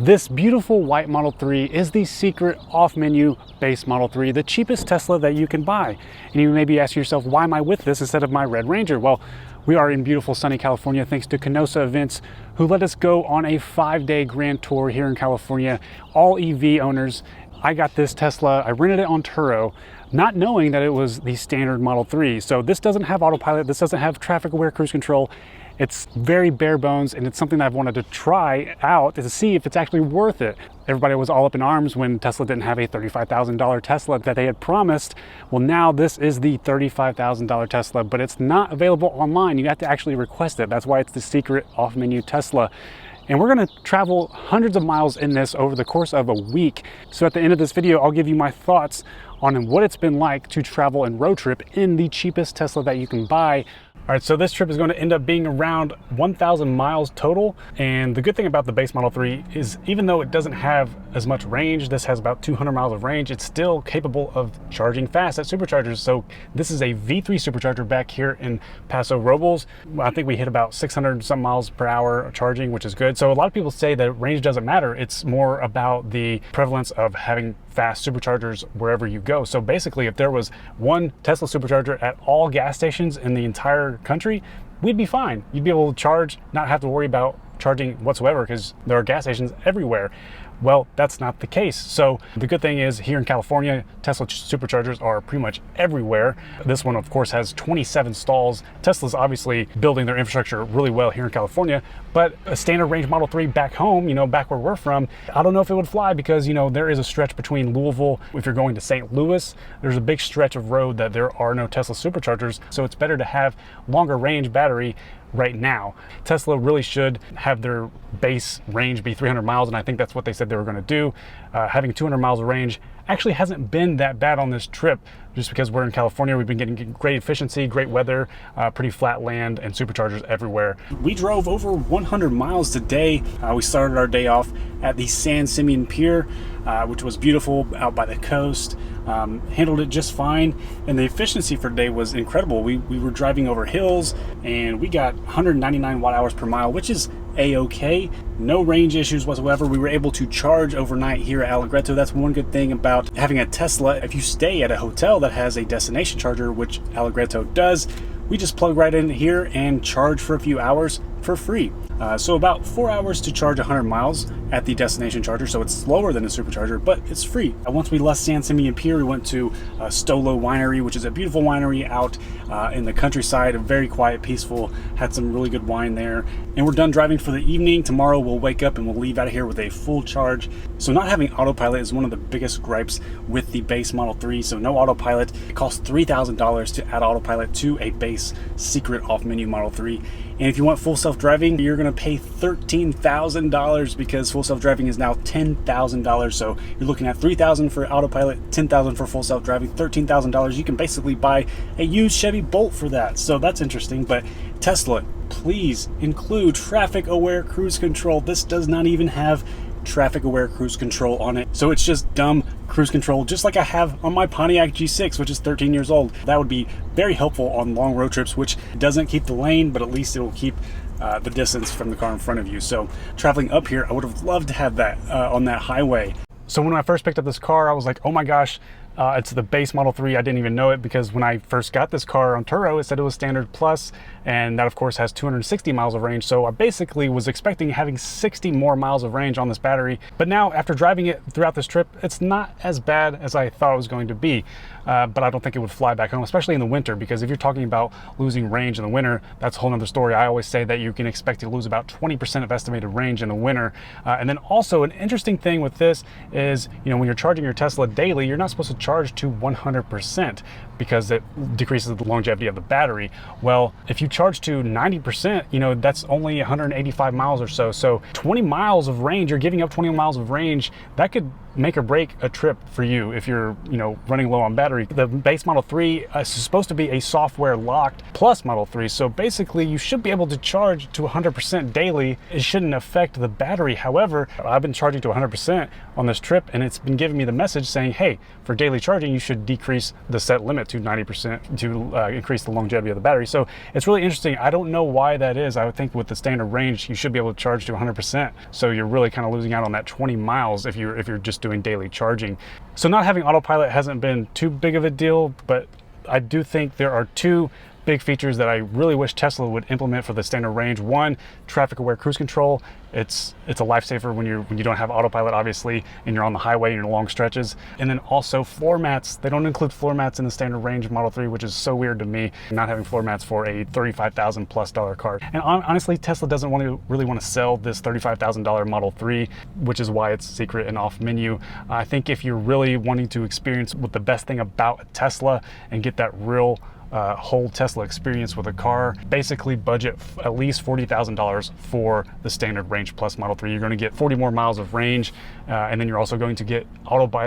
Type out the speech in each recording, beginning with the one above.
This beautiful white Model 3 is the secret off-menu base Model 3, the cheapest Tesla that you can buy. And you may be asking yourself, why am I with this instead of my Red Ranger? Well, we are in beautiful sunny California thanks to Canossa Events, who let us go on a 5-day grand tour here in California, all EV owners. I got this Tesla, I rented it on Turo, not knowing that it was the standard Model 3. So this doesn't have autopilot, this doesn't have traffic aware cruise control. It's very bare bones, and it's something that I've wanted to try out to see if it's actually worth it. Everybody was all up in arms when Tesla didn't have a $35,000 Tesla that they had promised. Well, now this is the $35,000 Tesla, but it's not available online. You have to actually request it. That's why it's the secret off-menu Tesla. And we're gonna travel hundreds of miles in this over the course of a week. So at the end of this video, I'll give you my thoughts on what it's been like to travel and road trip in the cheapest Tesla that you can buy. All right, so this trip is going to end up being around 1,000 miles total. And the good thing about the base Model 3 is even though it doesn't have as much range, this has about 200 miles of range, it's still capable of charging fast at Superchargers. So this is a V3 Supercharger back here in Paso Robles. I think we hit about 600 some miles per hour charging, which is good. So a lot of people say that range doesn't matter. It's more about the prevalence of having fast superchargers wherever you go. So basically, if there was one Tesla supercharger at all gas stations in the entire country, we'd be fine. You'd be able to charge, not have to worry about charging whatsoever because there are gas stations everywhere. Well, that's not the case. So the good thing is here in California, Tesla superchargers are pretty much everywhere. This one, of course, has 27 stalls. Tesla's obviously building their infrastructure really well here in California, but a standard range Model 3 back home, back where we're from, I don't know if it would fly because, there is a stretch between Louisville. If you're going to St. Louis, there's a big stretch of road that there are no Tesla superchargers. So it's better to have longer range battery right now. Tesla really should have their base range be 300 miles, and I think that's what they said they were going to do. Having 200 miles of range actually hasn't been that bad on this trip, just because we're in California. We've been getting great efficiency, great weather, pretty flat land, and superchargers everywhere. We drove over 100 miles today. We started our day off at the San Simeon Pier, which was beautiful out by the coast. Handled it just fine, and the efficiency for today was incredible. We were driving over hills, and we got 199 watt hours per mile, which is a-okay. No range issues whatsoever. We were able to charge overnight here at Allegretto. That's one good thing about having a Tesla. If you stay at a hotel that has a destination charger, which Allegretto does, we just plug right in here and charge for a few hours for free. So about 4 hours to charge 100 miles at the destination charger, so it's slower than a supercharger, but it's free. Once we left San Simeon Pier, we went to Stolo Winery, which is a beautiful winery out in the countryside, very quiet, peaceful, had some really good wine there. And we're done driving for the evening. Tomorrow we'll wake up and we'll leave out of here with a full charge. So not having autopilot is one of the biggest gripes with the base Model 3. So no autopilot. It costs $3,000 to add autopilot to a base secret off-menu Model 3. And if you want full self-driving, you're going to pay $13,000 because full self-driving is now $10,000. So you're looking at $3,000 for autopilot, $10,000 for full self-driving, $13,000. You can basically buy a used Chevy Bolt for that. So that's interesting. But Tesla, please include traffic-aware cruise control. This does not even have traffic-aware cruise control on it. So it's just dumb cruise control, just like I have on my Pontiac G6, which is 13 years old. That would be very helpful on long road trips, which doesn't keep the lane, but at least it will keep the distance from the car in front of you. So traveling up here, I would have loved to have that on that highway. So when I first picked up this car, I was like, oh my gosh, it's the base Model 3. I didn't even know it because when I first got this car on Turo, it said it was standard plus, and that of course has 260 miles of range. So I basically was expecting having 60 more miles of range on this battery. But now after driving it throughout this trip, it's not as bad as I thought it was going to be. But I don't think it would fly back home, especially in the winter, because if you're talking about losing range in the winter, that's a whole nother story. I always say that you can expect to lose about 20% of estimated range in the winter. And then also an interesting thing with this is, when you're charging your Tesla daily, you're not supposed to charge to 100% because it decreases the longevity of the battery. Well, if you charge to 90%, that's only 185 miles or so. So 20 miles of range, you're giving up 20 miles of range. That could make or break a trip for you if you're, running low on battery. The base Model 3 is supposed to be a software locked plus Model 3. So basically you should be able to charge to 100% daily. It shouldn't affect the battery. However, I've been charging to 100% on this trip, and it's been giving me the message saying, hey, for daily charging, you should decrease the set limit. to 90% to increase the longevity of the battery. So it's really interesting. I don't know why that is. I would think with the standard range, you should be able to charge to 100%. So you're really kind of losing out on that 20 miles if you're just doing daily charging. So not having autopilot hasn't been too big of a deal, but I do think there are two big features that I really wish Tesla would implement for the standard range. One, traffic aware cruise control. It's a lifesaver when you don't have autopilot, obviously, and you're on the highway and you're long stretches. And then also floor mats. They don't include floor mats in the standard range Model 3, which is so weird to me, not having floor mats for a $35,000+ car. And honestly, Tesla doesn't really want to sell this $35,000 Model 3, which is why it's secret and off menu. I think if you're really wanting to experience what the best thing about a Tesla and get that real whole Tesla experience with a car, basically budget at least $40,000 for the standard range plus Model 3. You're going to get 40 more miles of range, and then you're also going to get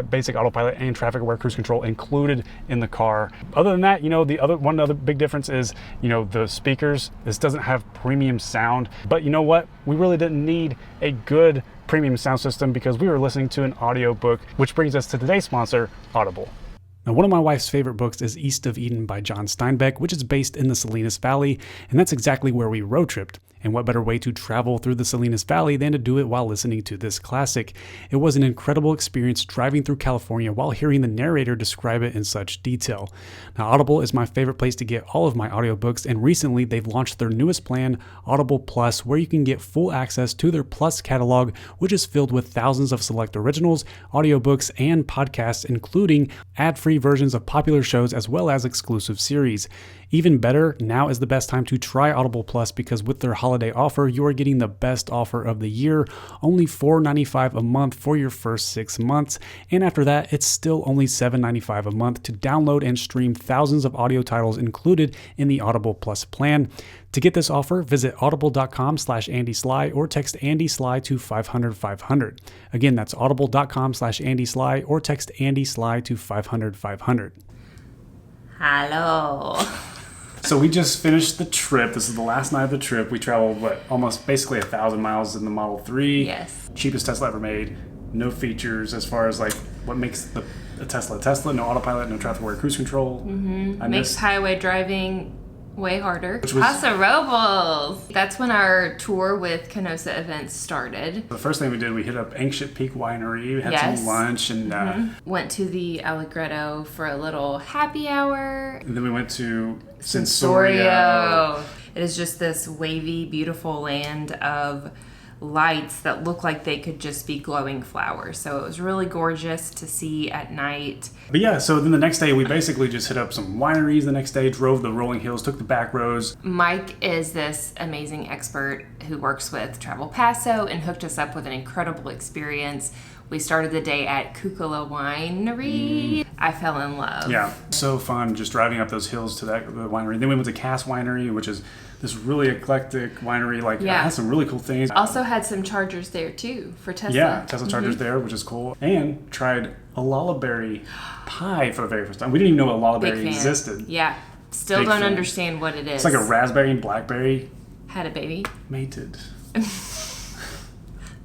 basic autopilot and traffic aware cruise control included in the car. Other than that, one other big difference is, the speakers. This doesn't have premium sound, but you know what? We really didn't need a good premium sound system because we were listening to an audiobook, which brings us to today's sponsor, Audible. Now, one of my wife's favorite books is East of Eden by John Steinbeck, which is based in the Salinas Valley, and that's exactly where we road tripped. And what better way to travel through the Salinas Valley than to do it while listening to this classic? It was an incredible experience driving through California while hearing the narrator describe it in such detail. Now, Audible is my favorite place to get all of my audiobooks, and recently they've launched their newest plan, Audible Plus, where you can get full access to their Plus catalog, which is filled with thousands of select originals, audiobooks, and podcasts, including ad-free versions of popular shows as well as exclusive series. Even better, now is the best time to try Audible Plus because with their holiday offer, you are getting the best offer of the year, only $4.95 a month for your first 6 months. And after that, it's still only $7.95 a month to download and stream thousands of audio titles included in the Audible Plus plan. To get this offer, visit audible.com/AndySly or text AndySly to 500-500. Again, that's audible.com/AndySly or text AndySly to 500-500. Hello. So we just finished the trip. This is the last night of the trip. We traveled, almost basically 1,000 miles in the Model 3. Yes. Cheapest Tesla ever made. No features as far as what makes a Tesla. No autopilot, no traffic aware cruise control. Mm-hmm. Makes highway driving way harder. Paso Robles. That's when our tour with Canossa events started. The first thing we did, we hit up Ancient Peak Winery. We had some lunch and went to the Allegretto for a little happy hour. And then we went to Sensorio. It is just this wavy, beautiful land of lights that look like they could just be glowing flowers. So it was really gorgeous to see at night. But yeah, so then the next day we basically just hit up some wineries the next day, drove the rolling hills, took the back roads. Mike is this amazing expert who works with Travel Paso and hooked us up with an incredible experience. We started the day at Cucala Winery. I fell in love. Yeah, so fun just driving up those hills to the winery. Then we went to Cass Winery, which is this really eclectic winery. It has some really cool things. Also had some chargers there too for Tesla. Yeah, Tesla chargers there, which is cool. And tried a lullaberry pie for the very first time. We didn't even know a lullaberry existed. Yeah, still don't understand what it is. It's like a raspberry and blackberry. Had a baby. Mated.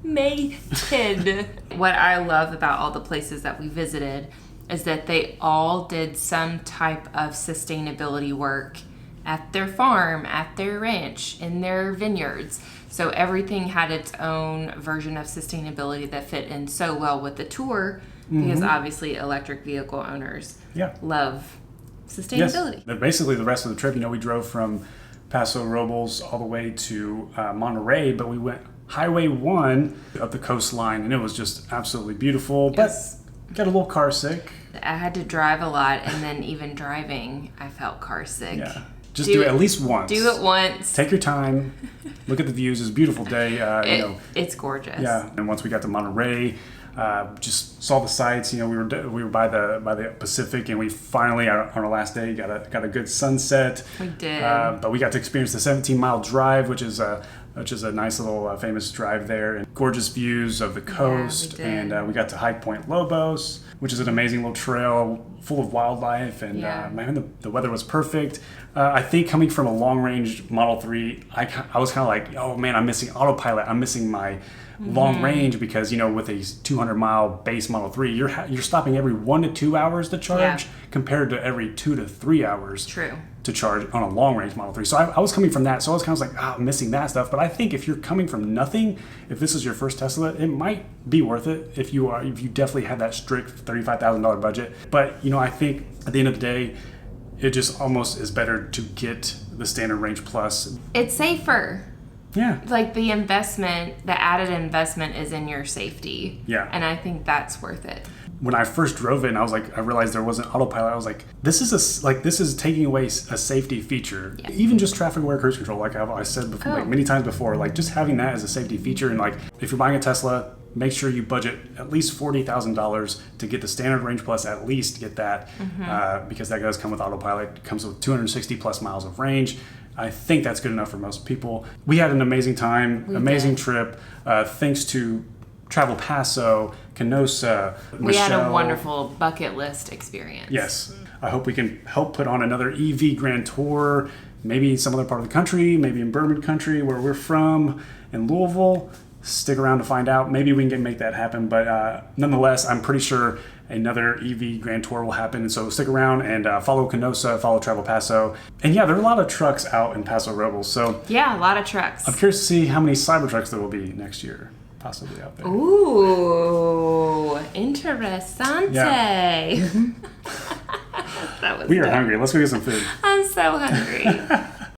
Mated. What I love about all the places that we visited is that they all did some type of sustainability work at their farm, at their ranch, in their vineyards. So everything had its own version of sustainability that fit in so well with the tour because obviously electric vehicle owners love sustainability. Yes. Basically the rest of the trip, we drove from Paso Robles all the way to Monterey, but we went Highway 1 up the coastline, and it was just absolutely beautiful, but got a little car sick. I had to drive a lot, and then even driving, I felt car sick. Yeah. Just do it at least once. Do it once. Take your time. Look at the views. It's a beautiful day. It's gorgeous. Yeah. And once we got to Monterey, just saw the sights. We were by the Pacific, and we finally on our last day got a good sunset. We did. But we got to experience the 17-mile drive, which is which is a nice little famous drive there, and gorgeous views of the coast. And we got to High Point Lobos, which is an amazing little trail full of wildlife. And man, the weather was perfect. I think coming from a long-range Model 3, I was kind of like, oh man, I'm missing Autopilot. I'm missing my long range, because with a 200-mile base Model 3, you're stopping every 1 to 2 hours to charge, compared to every 2 to 3 hours to charge on a long range Model 3. So I was coming from that, so I was kind of like, I'm missing that stuff. But I think if you're coming from nothing, if this is your first Tesla, it might be worth it if you definitely have that strict $35,000 budget. But I think at the end of the day, it just almost is better to get the standard range plus. It's safer. Yeah. Like the added investment is in your safety. Yeah. And I think that's worth it. When I first drove it, and I realized there wasn't Autopilot. I was like, this is taking away a safety feature. Yeah. Even just traffic aware cruise control, like I said before, like many times before, like just having that as a safety feature. And like, if you're buying a Tesla, make sure you budget at least $40,000 to get the standard range plus, at least get that, because that does come with Autopilot. It comes with 260 plus miles of range. I think that's good enough for most people. We had an amazing time, amazing trip. Thanks to Travel Paso, Canossa, we had a wonderful bucket list experience. Yes. I hope we can help put on another EV Grand Tour, maybe in some other part of the country, maybe in Bourbon Country, where we're from, in Louisville. Stick around to find out. Maybe we can make that happen. But nonetheless, I'm pretty sure another EV Grand Tour will happen. And so stick around and follow Canossa, follow Travel Paso. And yeah, there are a lot of trucks out in Paso Robles. So yeah, a lot of trucks. I'm curious to see how many Cybertrucks there will be next year, possibly out there. Ooh, interessante. Yeah. We are hungry. Let's go get some food. I'm so hungry.